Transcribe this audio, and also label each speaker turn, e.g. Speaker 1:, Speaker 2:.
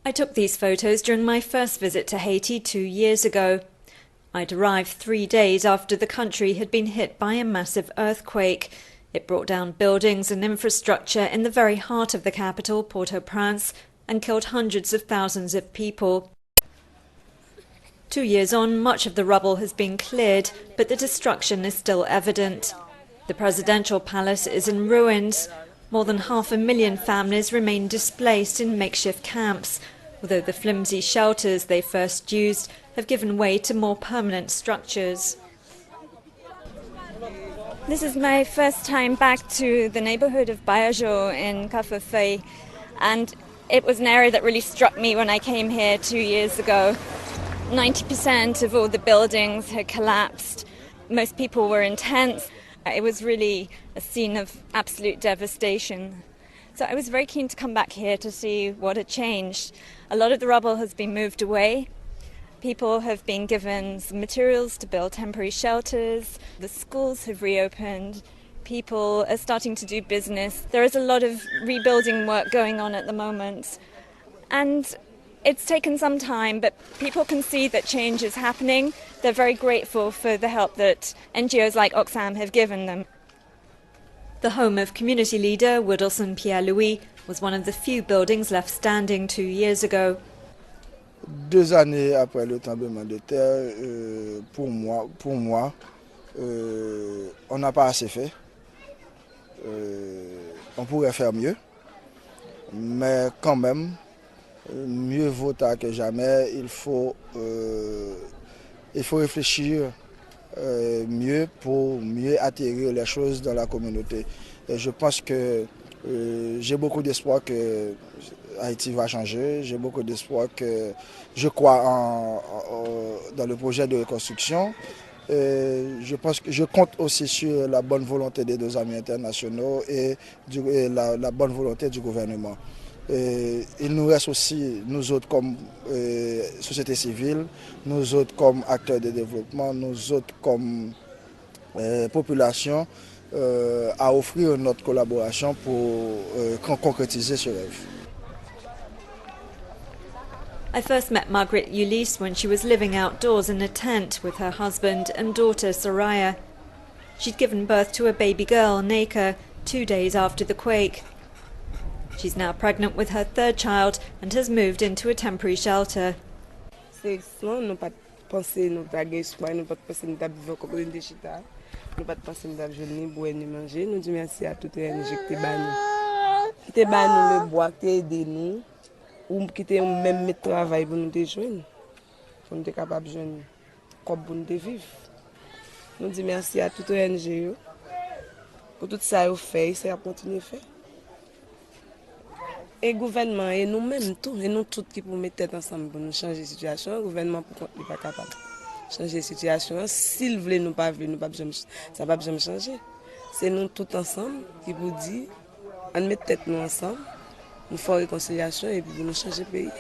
Speaker 1: I took these photos during my first visit to Haiti 2 years ago. I'd arrived 3 days after the country had been hit by a massive earthquake. It brought down buildings and infrastructure in the very heart of the capital, Port-au-Prince, and killed hundreds of thousands of people. 2 years on, much of the rubble has been cleared, but the destruction is still evident. The presidential palace is in ruins. More than 500,000 families remain displaced in makeshift camps, although the flimsy shelters they first used have given way to more permanent structures. This is my first time back to the neighborhood of Bayajo in Kafafay, and it was an area that really struck me when I came here 2 years ago. 90% of all the buildings had collapsed. Most people were in tents. It was really a scene of absolute devastation. So I was very keen to come back here to see what had changed. A lot of the rubble has been moved away. People have been given some materials to build temporary shelters. The schools have reopened. People are starting to do business. There is a lot of rebuilding work going on at the moment. And it's taken some time, but people can see that change is happening. They're very grateful for the help that NGOs like Oxfam have given them. The home of community leader Woodlson Pierre-Louis was one of the few buildings left standing 2 years ago.
Speaker 2: 2 années après le tremblement de terre, pour moi, on n'a pas assez fait. On pourrait faire mieux, mais quand même, mieux vaut tard que jamais. Il faut réfléchir mieux pour mieux atterrir les choses dans la communauté. Et je pense que j'ai beaucoup d'espoir que Haïti va changer. J'ai beaucoup d'espoir que je crois dans le projet de reconstruction. Je pense que je compte aussi sur la bonne volonté des 2 amis internationaux et la bonne volonté du gouvernement. Il nous reste aussi, nous autres comme société civile, nous autres comme acteurs de développement, nous autres comme population, à offrir notre collaboration pour concrétiser ce rêve.
Speaker 1: I first met Margaret Ulysse when she was living outdoors in a tent with her husband and daughter Soraya. She'd given birth to a baby girl, Neka, 2 days after the quake. She's now pregnant with her 3rd child and has moved into a temporary shelter.
Speaker 3: Ou quitter même mettre travail pour nous joindre, pour nous être capables de joindre comme pour nous vivre. Nous disons merci à toute ONG pour tout ça qu'ils fait, c'est à continuer à faire. Et le gouvernement et nous-mêmes tout, et nous tous qui pour mettre tête ensemble pour nous changer la situation, le gouvernement n'est pas capable de changer la situation. S'il veut nous pas besoin, ça va pas besoin changer. C'est nous tous ensemble qui vous dit, on met tête nous ensemble. Nous faisons réconciliation et puis nous changer le pays.